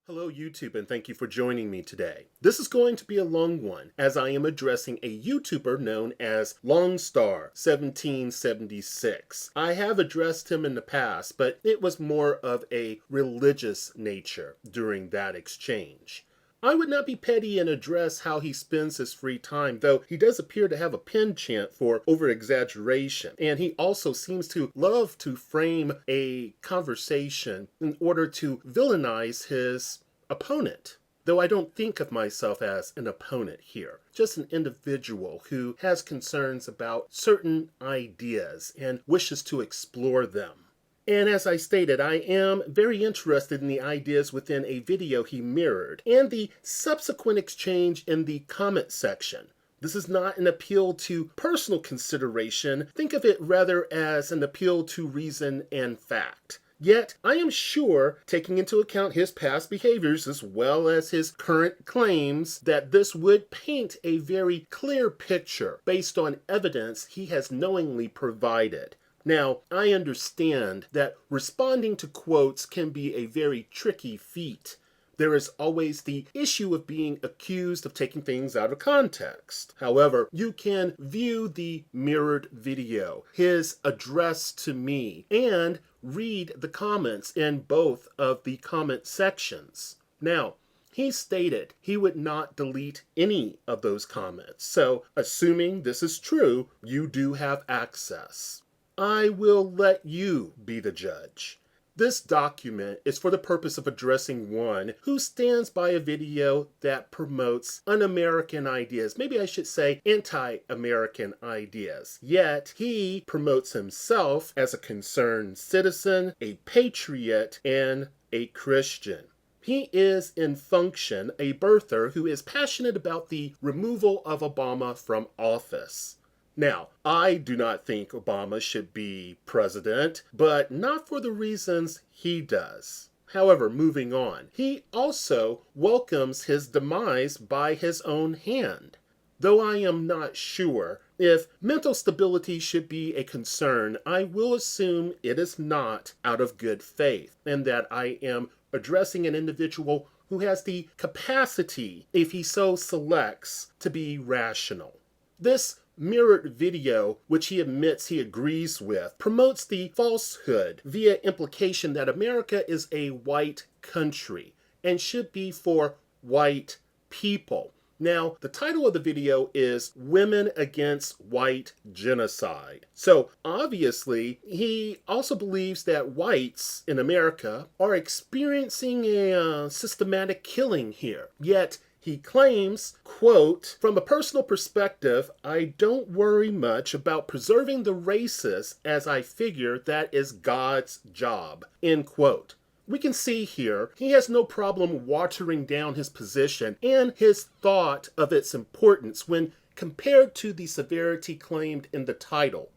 Hello YouTube, and thank you for joining me today. This is going to be a long one as I am addressing a YouTuber known as LoneStar1776. I have addressed him in the past, but it was more of a religious nature during that exchange. I would not be petty and address how he spends his free time, though he does appear to have a penchant for over-exaggeration, and he also seems to love to frame a conversation in order to villainize his opponent. Though I don't think of myself as an opponent here, just an individual who has concerns about certain ideas and wishes to explore them. And as I stated, I am very interested in the ideas within a video he mirrored and the subsequent exchange in the comment section. This is not an appeal to personal consideration. Think of it rather as an appeal to reason and fact. Yet, I am sure, taking into account his past behaviors as well as his current claims, that this would paint a very clear picture based on evidence he has knowingly provided. Now, I understand that responding to quotes can be a very tricky feat. There is always the issue of being accused of taking things out of context. However, you can view the mirrored video, his address to me, and read the comments in both of the comment sections. Now, he stated he would not delete any of those comments, so assuming this is true, you do have access. I will let you be the judge. This document is for the purpose of addressing one who stands by a video that promotes un-American ideas. Maybe I should say anti-American ideas. Yet he promotes himself as a concerned citizen, a patriot, and a Christian. He is, in function, a birther who is passionate about the removal of Obama from office. Now, I do not think Obama should be president, but not for the reasons he does. However, moving on, he also welcomes his demise by his own hand. Though I am not sure if mental stability should be a concern, I will assume it is not out of good faith, and that I am addressing an individual who has the capacity, if he so selects, to be rational. This mirrored video, which he admits he agrees with, promotes the falsehood via implication that America is a white country and should be for white people. Now, the title of the video is Women Against White Genocide. So, obviously, he also believes that whites in America are experiencing a systematic killing here. Yet, he claims, quote, "From a personal perspective, I don't worry much about preserving the races as I figure that is God's job," end quote. We can see here he has no problem watering down his position and his thought of its importance when compared to the severity claimed in the title.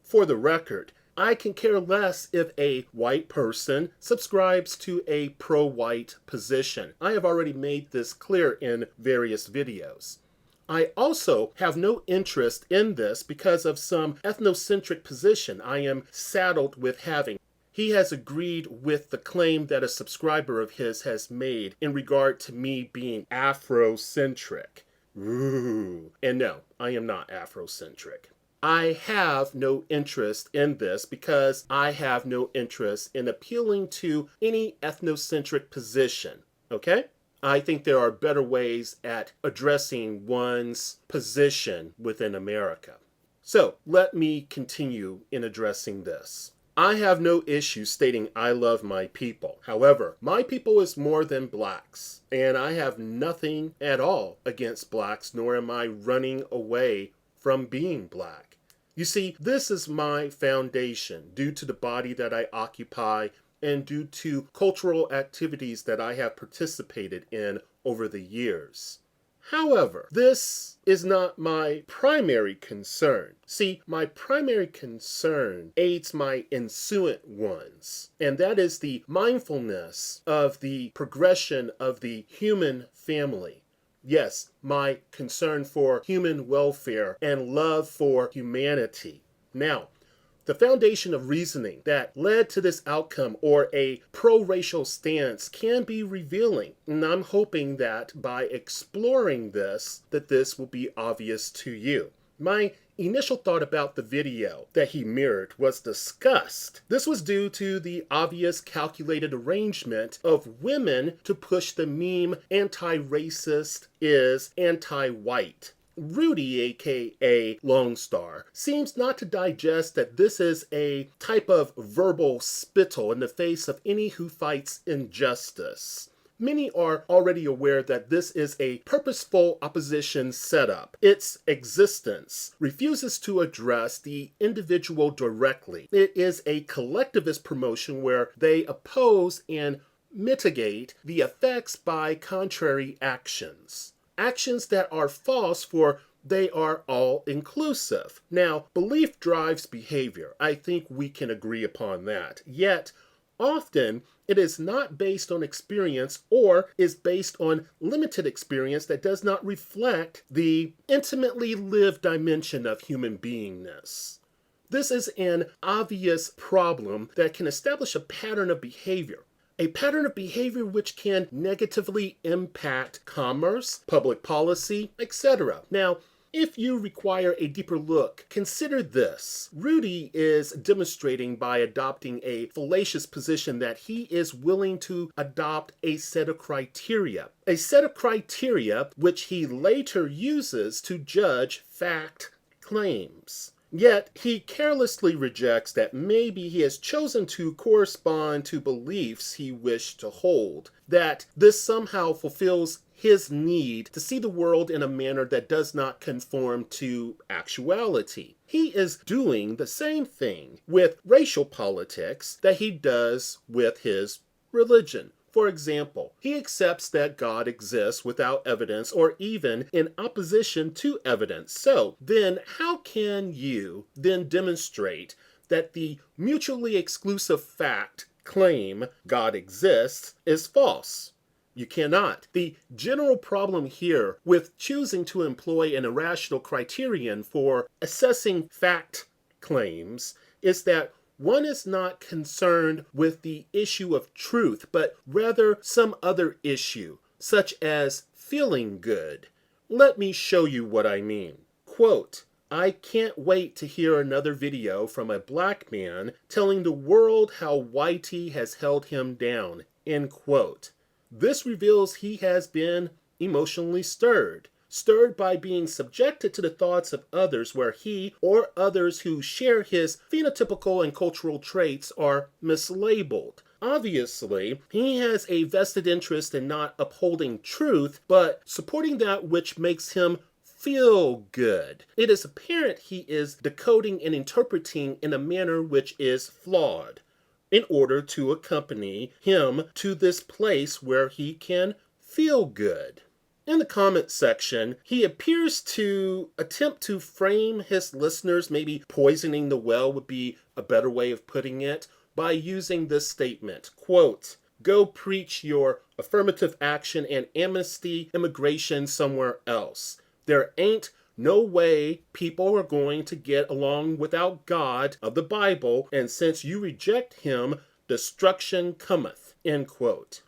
For the record, I can care less if a white person subscribes to a pro-white position. I have already made this clear in various videos. I also have no interest in this because of some ethnocentric position I am saddled with having. He has agreed with the claim that a subscriber of his has made in regard to me being Afrocentric. Ooh. And no, I am not Afrocentric. I have no interest in this because I have no interest in appealing to any ethnocentric position, okay? I think there are better ways at addressing one's position within America. So, let me continue in addressing this. I have no issue stating I love my people. However, my people is more than blacks, and I have nothing at all against blacks, nor am I running away from being black. You see, this is my foundation due to the body that I occupy and due to cultural activities that I have participated in over the years. However, this is not my primary concern. See, my primary concern aids my ensuing ones, and that is the mindfulness of the progression of the human family. Yes, my concern for human welfare and love for humanity. Now, The foundation of reasoning that led to this outcome or a pro-racial stance can be revealing, and I'm hoping that by exploring this, that this will be obvious to you. My initial thought about the video that he mirrored was disgust. This was due to the obvious calculated arrangement of women to push the meme anti-racist is anti-white. Rudy, aka Lone Star, seems not to digest that this is a type of verbal spittle in the face of any who fights injustice. Many are already aware that this is a purposeful opposition setup. Its existence refuses to address the individual directly. It is a collectivist promotion where they oppose and mitigate the effects by contrary actions. Actions that are false, for they are all inclusive. Now, belief drives behavior. I think we can agree upon that. Yet, often it is not based on experience or is based on limited experience that does not reflect the intimately lived dimension of human beingness. This is an obvious problem that can establish a pattern of behavior. A pattern of behavior which can negatively impact commerce, public policy, etc. Now, if you require a deeper look, consider this. Rudy is demonstrating by adopting a fallacious position that he is willing to adopt a set of criteria. A set of criteria which he later uses to judge fact claims. Yet, he carelessly rejects that maybe he has chosen to correspond to beliefs he wished to hold, that this somehow fulfills his need to see the world in a manner that does not conform to actuality. He is doing the same thing with racial politics that he does with his religion. For example, he accepts that God exists without evidence or even in opposition to evidence. So then how can you then demonstrate that the mutually exclusive fact claim God exists is false? You cannot. The general problem here with choosing to employ an irrational criterion for assessing fact claims is that one is not concerned with the issue of truth, but rather some other issue, such as feeling good. Let me show you what I mean. Quote, "I can't wait to hear another video from a black man telling the world how whitey has held him down." End quote. This reveals he has been emotionally stirred by being subjected to the thoughts of others where he or others who share his phenotypical and cultural traits are mislabeled. Obviously, he has a vested interest in not upholding truth, but supporting that which makes him feel good. It is apparent he is decoding and interpreting in a manner which is flawed in order to accompany him to this place where he can feel good. In the comment section, he appears to attempt to frame his listeners, maybe poisoning the well would be a better way of putting it, by using this statement, quote, "Go preach your affirmative action and amnesty immigration somewhere else. There ain't no way people are going to get along without God of the Bible, and since you reject him, destruction cometh," end quote.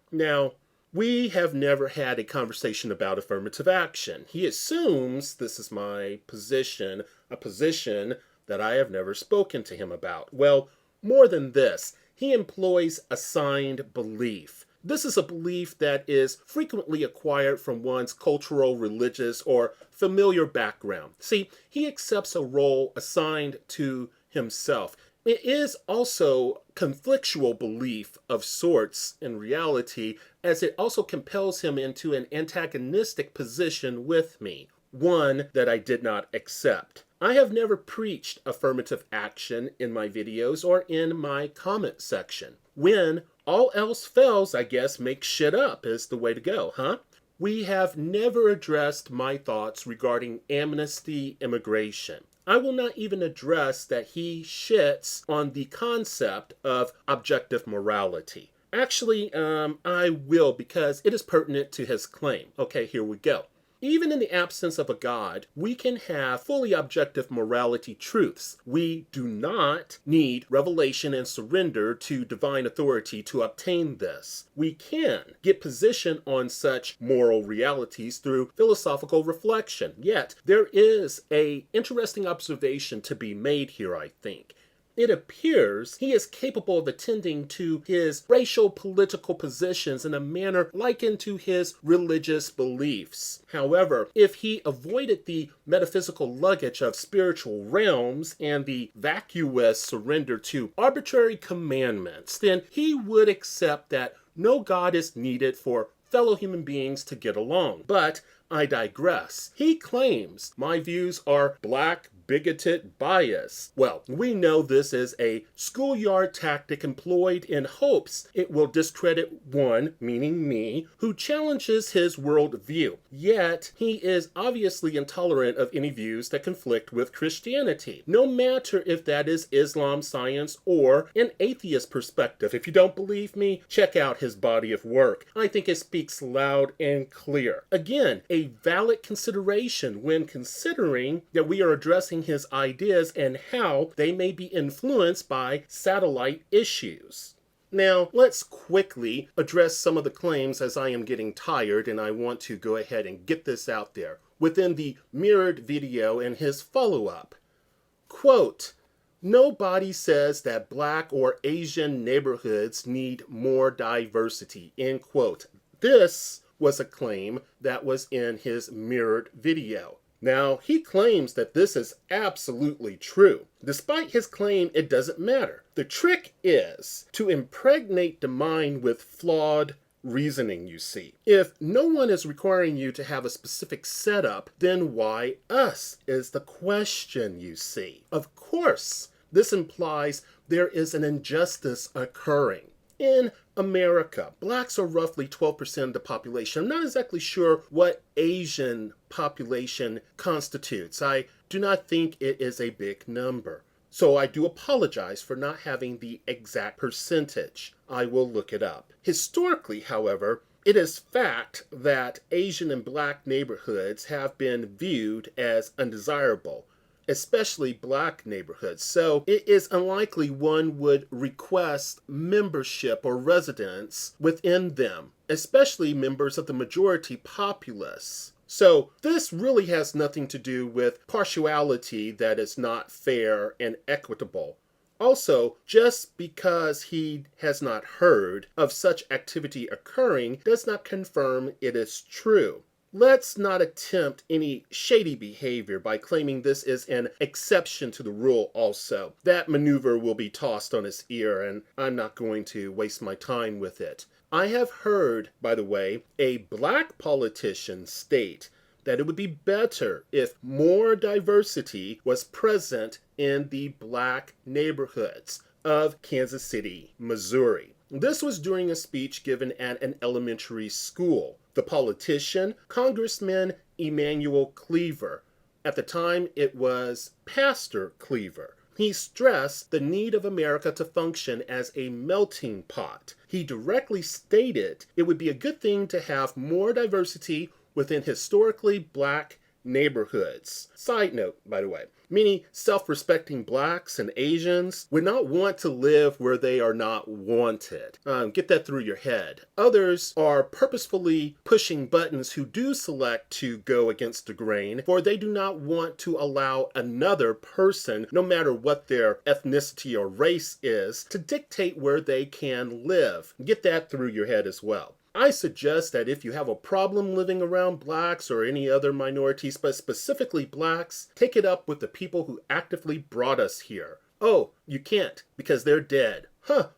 Now, we have never had a conversation about affirmative action. He assumes this is my position, a position that I have never spoken to him about. Well, more than this, he employs assigned belief. This is a belief that is frequently acquired from one's cultural, religious, or familiar background. See, he accepts a role assigned to himself. It is also conflictual belief of sorts in reality, as it also compels him into an antagonistic position with me, one that I did not accept. I have never preached affirmative action in my videos or in my comment section. When all else fails, I guess make shit up is the way to go, huh? We have never addressed my thoughts regarding amnesty immigration. I will not even address that he shits on the concept of objective morality. Actually, I will, because it is pertinent to his claim. Okay, here we go. Even in the absence of a God, we can have fully objective morality truths. We do not need revelation and surrender to divine authority to obtain this. We can get position on such moral realities through philosophical reflection. Yet, there is an interesting observation to be made here, I think. It appears he is capable of attending to his racial political positions in a manner likened to his religious beliefs. However, if he avoided the metaphysical luggage of spiritual realms and the vacuous surrender to arbitrary commandments, then he would accept that no God is needed for fellow human beings to get along. But I digress. He claims my views are black, bigoted, bias. Well, we know this is a schoolyard tactic employed in hopes it will discredit one, meaning me, who challenges his worldview. Yet, he is obviously intolerant of any views that conflict with Christianity, no matter if that is Islam, science, or an atheist perspective. If you don't believe me, check out his body of work. I think it speaks loud and clear. Again, a valid consideration when considering that we are addressing his ideas and how they may be influenced by satellite issues. Now, let's quickly address some of the claims as I am getting tired and I want to go ahead and get this out there within the mirrored video and his follow-up. Quote, "Nobody says that Black or Asian neighborhoods need more diversity," end quote. This was a claim that was in his mirrored video. Now, he claims that this is absolutely true. Despite his claim, it doesn't matter. The trick is to impregnate the mind with flawed reasoning, you see. If no one is requiring you to have a specific setup, then why us is the question, you see. Of course, this implies there is an injustice occurring. In America, blacks are roughly 12% of the population. I'm not exactly sure what Asian population constitutes. I do not think it is a big number. So I do apologize for not having the exact percentage. I will look it up. Historically, however, it is fact that Asian and black neighborhoods have been viewed as undesirable, especially black neighborhoods. So it is unlikely one would request membership or residence within them, especially members of the majority populace. So this really has nothing to do with partiality that is not fair and equitable. Also, just because he has not heard of such activity occurring does not confirm it is true. Let's not attempt any shady behavior by claiming this is an exception to the rule also. That maneuver will be tossed on its ear, and I'm not going to waste my time with it. I have heard, by the way, a black politician state that it would be better if more diversity was present in the black neighborhoods of Kansas City, Missouri. This was during a speech given at an elementary school. The politician, Congressman Emanuel Cleaver. At the time, it was Pastor Cleaver. He stressed the need of America to function as a melting pot. He directly stated it would be a good thing to have more diversity within historically black neighborhoods. Side note, by the way, many self-respecting blacks and Asians would not want to live where they are not wanted. Get that through your head. Others are purposefully pushing buttons who do select to go against the grain, for they do not want to allow another person, no matter what their ethnicity or race is, to dictate where they can live. Get that through your head as well. I suggest that if you have a problem living around blacks or any other minorities, but specifically blacks, take it up with the people who actively brought us here. Oh, you can't because they're dead.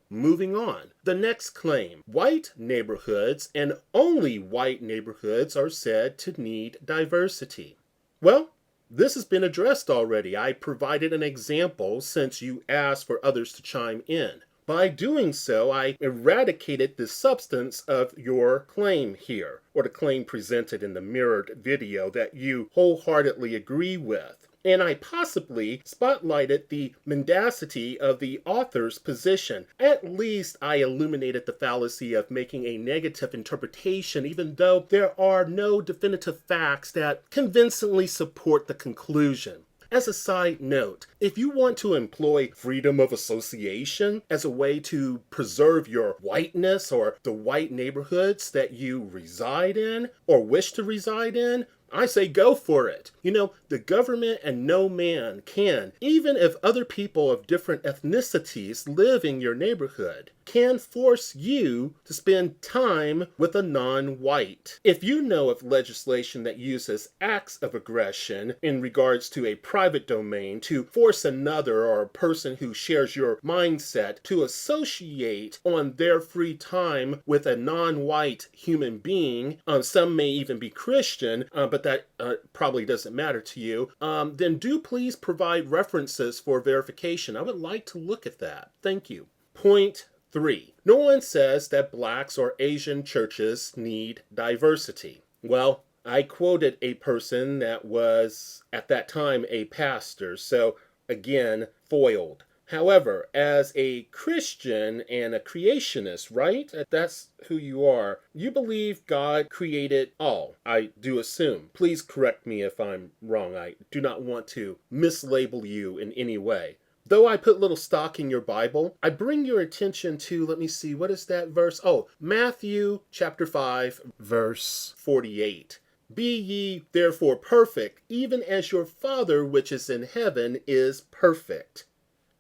Moving on. The next claim. White neighborhoods and only white neighborhoods are said to need diversity. Well, this has been addressed already. I provided an example since you asked for others to chime in. By doing so, I eradicated the substance of your claim here, or the claim presented in the mirrored video that you wholeheartedly agree with. And I possibly spotlighted the mendacity of the author's position. At least I illuminated the fallacy of making a negative interpretation, even though there are no definitive facts that convincingly support the conclusion. As a side note, if you want to employ freedom of association as a way to preserve your whiteness or the white neighborhoods that you reside in or wish to reside in, I say go for it. The government and no man can, even if other people of different ethnicities live in your neighborhood, can force you to spend time with a non-white. If you know of legislation that uses acts of aggression in regards to a private domain to force another or a person who shares your mindset to associate on their free time with a non-white human being, some may even be Christian, but that probably doesn't matter to you, then do please provide references for verification. I would like to look at that. Thank you. Point 3. No one says that blacks or Asian churches need diversity. Well, I quoted a person that was, at that time, a pastor, so again, foiled. However, as a Christian and a creationist, right? That's who you are. You believe God created all, I do assume. Please correct me if I'm wrong. I do not want to mislabel you in any way. Though I put little stock in your Bible, I bring your attention to, let me see, what is that verse? Oh, Matthew chapter 5, verse 48. Be ye therefore perfect, even as your Father which is in heaven is perfect.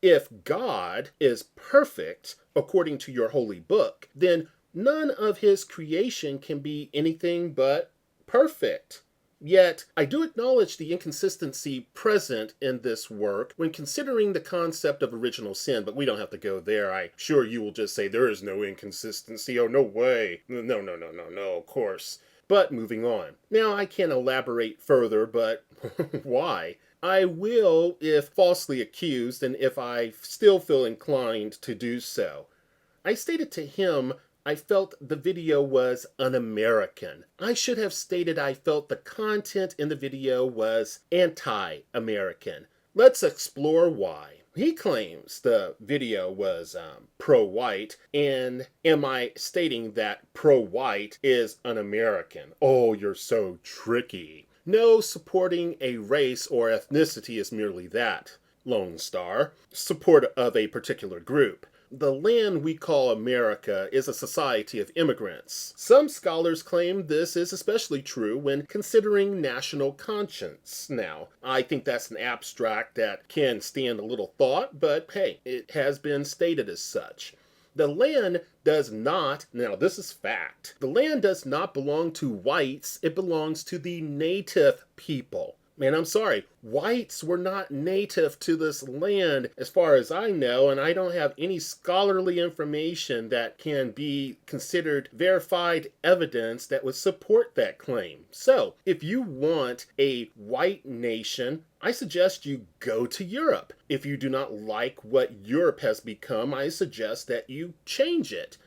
If God is perfect, according to your holy book, then none of his creation can be anything but perfect. Yet, I do acknowledge the inconsistency present in this work when considering the concept of original sin, but we don't have to go there. I'm sure you will just say there is no inconsistency. Oh, no way. No, of course. But moving on. Now, I can elaborate further, but why? I will if falsely accused and if I still feel inclined to do so. I stated to him I felt the video was un-American. I should have stated I felt the content in the video was anti-American. Let's explore why. He claims the video was pro-white, and am I stating that pro-white is un-American? Oh, you're so tricky. No, supporting a race or ethnicity is merely that, Lone Star, support of a particular group. The land we call America is a society of immigrants. Some scholars claim this is especially true when considering national conscience. Now, I think that's an abstract that can stand a little thought, but hey, it has been stated as such. The land does not, now this is fact, the land does not belong to whites, it belongs to the native people. Man, I'm sorry, whites were not native to this land as far as I know, and I don't have any scholarly information that can be considered verified evidence that would support that claim. So, if you want a white nation, I suggest you go to Europe. If you do not like what Europe has become, I suggest that you change it.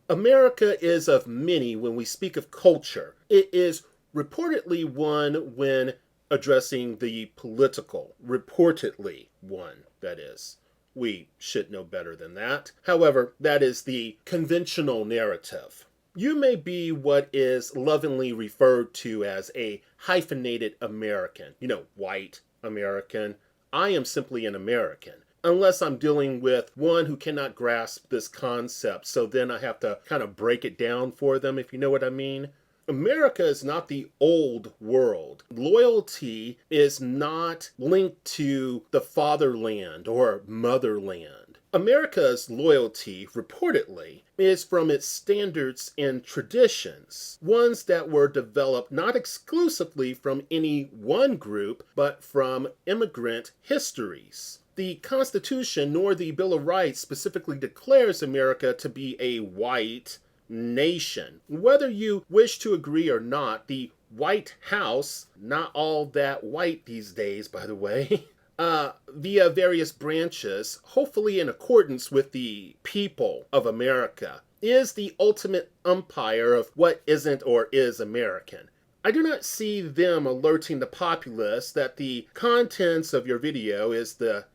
America is of many when we speak of culture. It is reportedly one when addressing the political, reportedly one, that is. We should know better than that. However, that is the conventional narrative. You may be what is lovingly referred to as a hyphenated American, white American. I am simply an American, unless I'm dealing with one who cannot grasp this concept, so then I have to kind of break it down for them, if you know what I mean. America is not the old world. Loyalty is not linked to the fatherland or motherland. America's loyalty, reportedly, is from its standards and traditions, ones that were developed not exclusively from any one group, but from immigrant histories. The Constitution nor the Bill of Rights specifically declares America to be a white nation. Whether you wish to agree or not, the White House, not all that white these days, by the way, via various branches, hopefully in accordance with the people of America, is the ultimate umpire of what isn't or is American. I do not see them alerting the populace that the contents of your video is the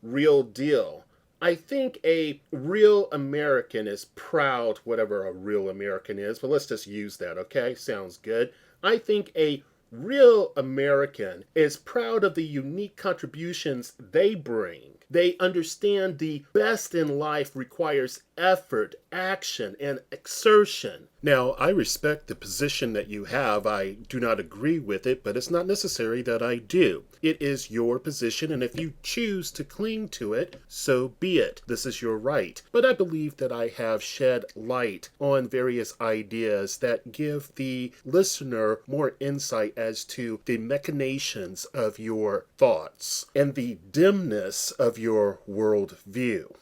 real deal. I think a real American is proud, whatever a real American is, but let's just use that, okay? Sounds good. I think a real American is proud of the unique contributions they bring. They understand the best in life requires effort, action, and exertion. Now, I respect the position that you have. I do not agree with it, but it's not necessary that I do. It is your position, and if you choose to cling to it, so be it. This is your right. But I believe that I have shed light on various ideas that give the listener more insight as to the machinations of your thoughts and the dimness of your worldview.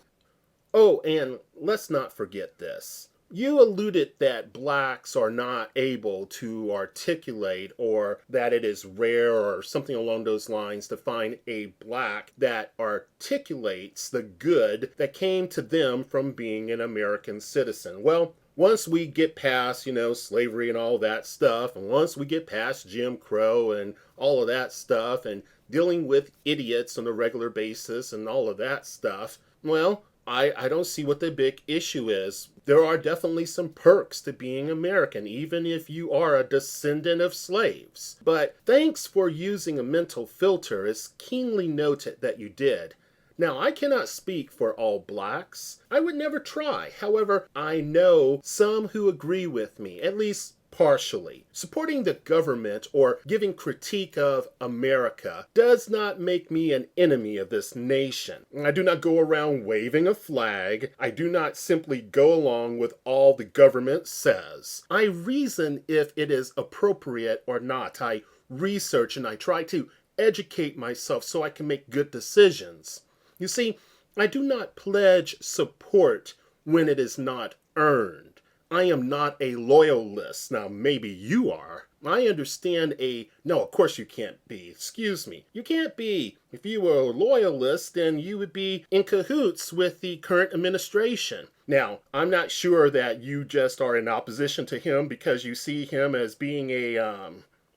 Oh, and let's not forget this. You alluded that blacks are not able to articulate, or that it is rare or something along those lines to find a black that articulates the good that came to them from being an American citizen. Well, once we get past, slavery and all that stuff, and once we get past Jim Crow and all of that stuff, and dealing with idiots on a regular basis and all of that stuff, well, I don't see what the big issue is. There are definitely some perks to being American, even if you are a descendant of slaves. But thanks for using a mental filter. It's keenly noted that you did. Now, I cannot speak for all blacks. I would never try. However, I know some who agree with me, at least partially. Supporting the government or giving critique of America does not make me an enemy of this nation. I do not go around waving a flag. I do not simply go along with all the government says. I reason if it is appropriate or not. I research and I try to educate myself so I can make good decisions. You see, I do not pledge support when it is not earned. I am not a loyalist. Now, maybe you are. I understand no, of course you can't be. Excuse me. You can't be. If you were a loyalist, then you would be in cahoots with the current administration. Now, I'm not sure that you just are in opposition to him because you see him as being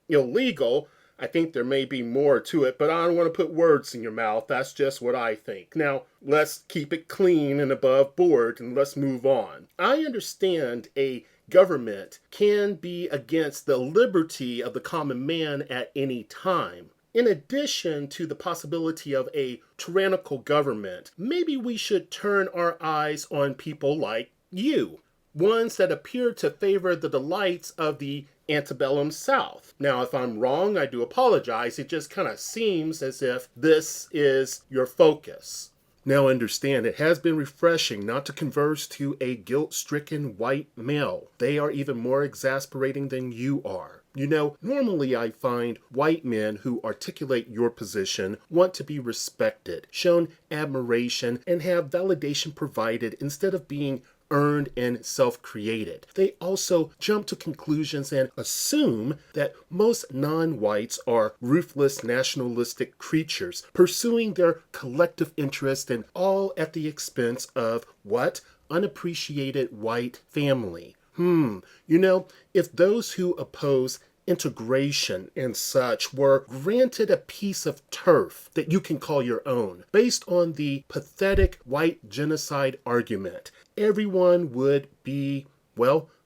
illegal. I think there may be more to it, but I don't want to put words in your mouth. That's just what I think. Now, let's keep it clean and above board, and let's move on. I understand a government can be against the liberty of the common man at any time. In addition to the possibility of a tyrannical government, maybe we should turn our eyes on people like you, ones that appear to favor the delights of the antebellum South. Now, if I'm wrong, I do apologize. It just kind of seems as if this is your focus. Now, understand, it has been refreshing not to converse to a guilt-stricken white male. They are even more exasperating than you are. Normally I find white men who articulate your position want to be respected, shown admiration, and have validation provided instead of being earned and self-created. They also jump to conclusions and assume that most non-whites are ruthless nationalistic creatures, pursuing their collective interest and all at the expense of what? Unappreciated white family. If those who oppose integration and such were granted a piece of turf that you can call your own, based on the pathetic white genocide argument, everyone would be,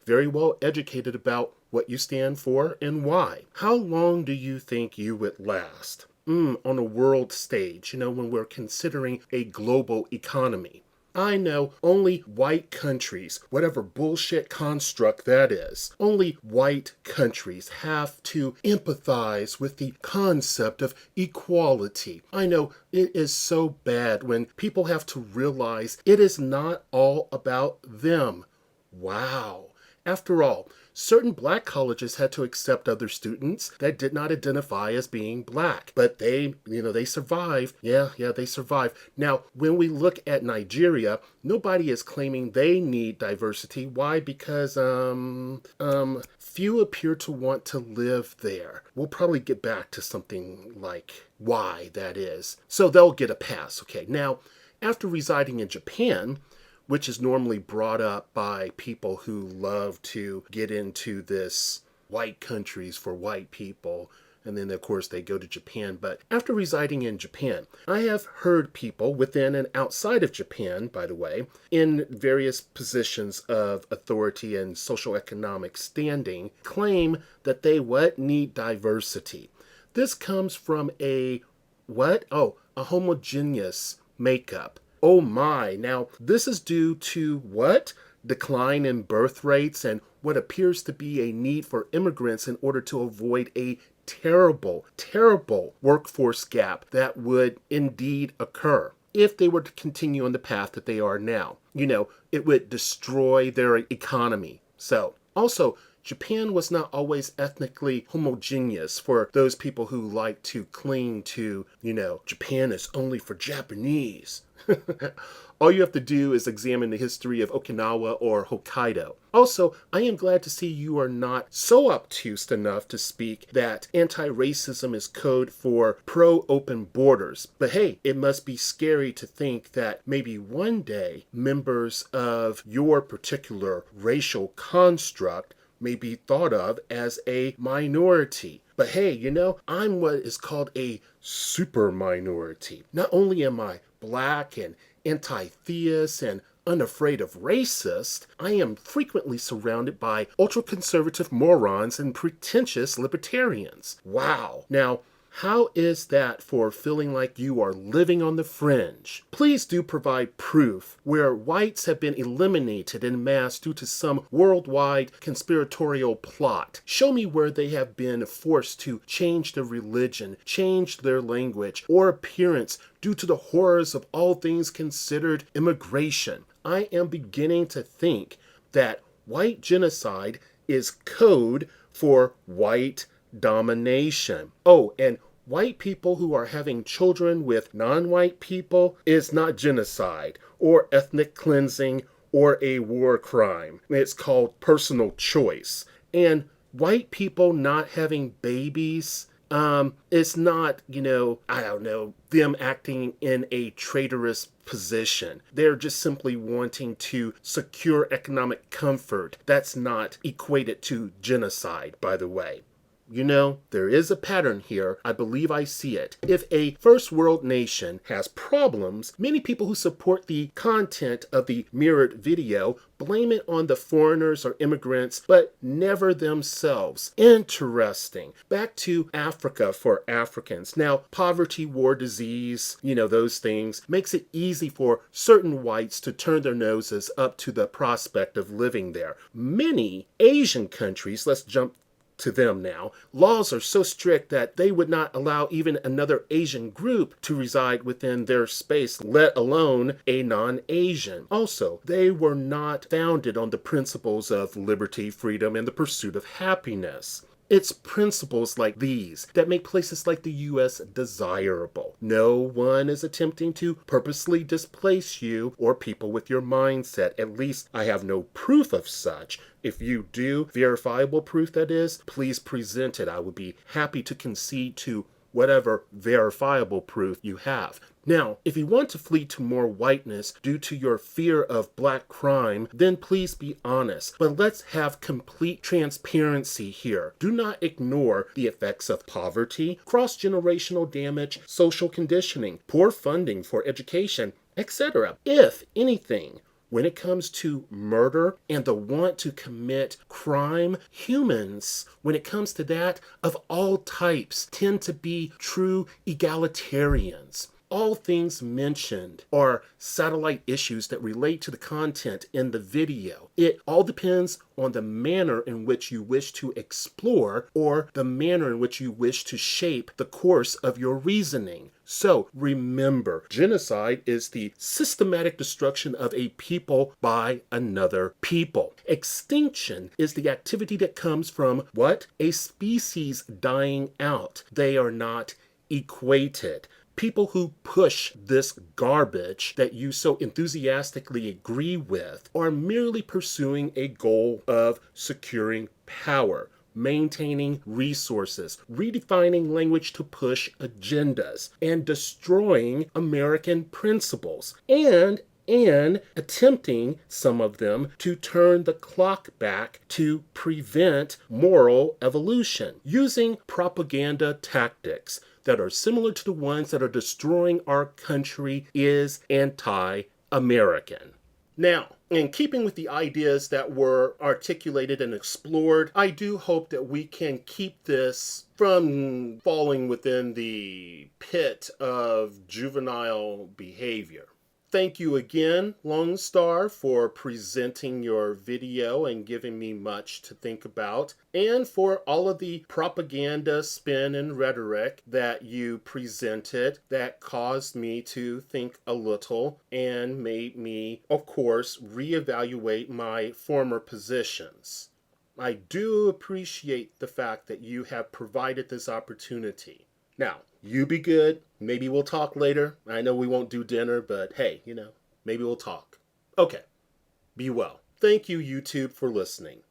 very well educated about what you stand for and why. How long do you think you would last? On a world stage, when we're considering a global economy. I know only white countries, whatever bullshit construct that is, only white countries have to empathize with the concept of equality. I know it is so bad when people have to realize it is not all about them. Wow. After all, certain black colleges had to accept other students that did not identify as being black. But they survived. Yeah, they survived. Now, when we look at Nigeria, nobody is claiming they need diversity. Why? Because few appear to want to live there. We'll probably get back to something like why that is. So they'll get a pass. Okay, now, after residing in Japan, which is normally brought up by people who love to get into this white countries for white people. And then, of course, they go to Japan. But after residing in Japan, I have heard people within and outside of Japan, by the way, in various positions of authority and social economic standing, claim that they need diversity. This comes from a what? Oh, a homogeneous makeup. Oh my. Now, this is due to what? Decline in birth rates and what appears to be a need for immigrants in order to avoid a terrible, terrible workforce gap that would indeed occur if they were to continue on the path that they are now. It would destroy their economy. So, also, Japan was not always ethnically homogeneous for those people who like to cling to, Japan is only for Japanese. All you have to do is examine the history of Okinawa or Hokkaido. Also, I am glad to see you are not so obtuse enough to speak that anti-racism is code for pro-open borders. But hey, it must be scary to think that maybe one day members of your particular racial construct may be thought of as a minority. But hey, I'm what is called a super minority. Not only am I black and anti-theist and unafraid of racist, I am frequently surrounded by ultra-conservative morons and pretentious libertarians. Wow. Now, how is that for feeling like you are living on the fringe? Please do provide proof where whites have been eliminated en masse due to some worldwide conspiratorial plot. Show me where they have been forced to change their religion, change their language, or appearance due to the horrors of all things considered immigration. I am beginning to think that white genocide is code for white domination. Oh, and white people who are having children with non-white people is not genocide or ethnic cleansing or a war crime. It's called personal choice. And white people not having babies, it's not, them acting in a traitorous position. They're just simply wanting to secure economic comfort. That's not equated to genocide, by the way. There is a pattern here. I believe I see it. If a first world nation has problems, many people who support the content of the mirrored video blame it on the foreigners or immigrants, but never themselves. Interesting. Back to Africa for Africans. Now, poverty, war, disease, those things, makes it easy for certain whites to turn their noses up to the prospect of living there. Many Asian countries, let's jump to them now, laws are so strict that they would not allow even another Asian group to reside within their space, let alone a non-Asian. Also, they were not founded on the principles of liberty, freedom, and the pursuit of happiness. It's principles like these that make places like the U.S. desirable. No one is attempting to purposely displace you or people with your mindset. At least I have no proof of such. If you do, verifiable proof that is, please present it. I would be happy to concede to whatever verifiable proof you have. Now, if you want to flee to more whiteness due to your fear of black crime, then please be honest. But let's have complete transparency here. Do not ignore the effects of poverty, cross-generational damage, social conditioning, poor funding for education, etc. If anything, when it comes to murder and the want to commit crime, humans, when it comes to that, of all types, tend to be true egalitarians. All things mentioned are satellite issues that relate to the content in the video. It all depends on the manner in which you wish to explore or the manner in which you wish to shape the course of your reasoning. So remember, genocide is the systematic destruction of a people by another people. Extinction is the activity that comes from what? A species dying out. They are not equated. People who push this garbage that you so enthusiastically agree with are merely pursuing a goal of securing power, maintaining resources, redefining language to push agendas, and destroying American principles. And and attempting, some of them, to turn the clock back to prevent moral evolution using propaganda tactics that are similar to the ones that are destroying our country is anti-American. Now, in keeping with the ideas that were articulated and explored, I do hope that we can keep this from falling within the pit of juvenile behavior. Thank you again, Lone Star, for presenting your video and giving me much to think about, and for all of the propaganda, spin, and rhetoric that you presented that caused me to think a little and made me, of course, reevaluate my former positions. I do appreciate the fact that you have provided this opportunity. Now, you be good. Maybe we'll talk later. I know we won't do dinner, but hey, maybe we'll talk. Okay. Be well. Thank you, YouTube, for listening.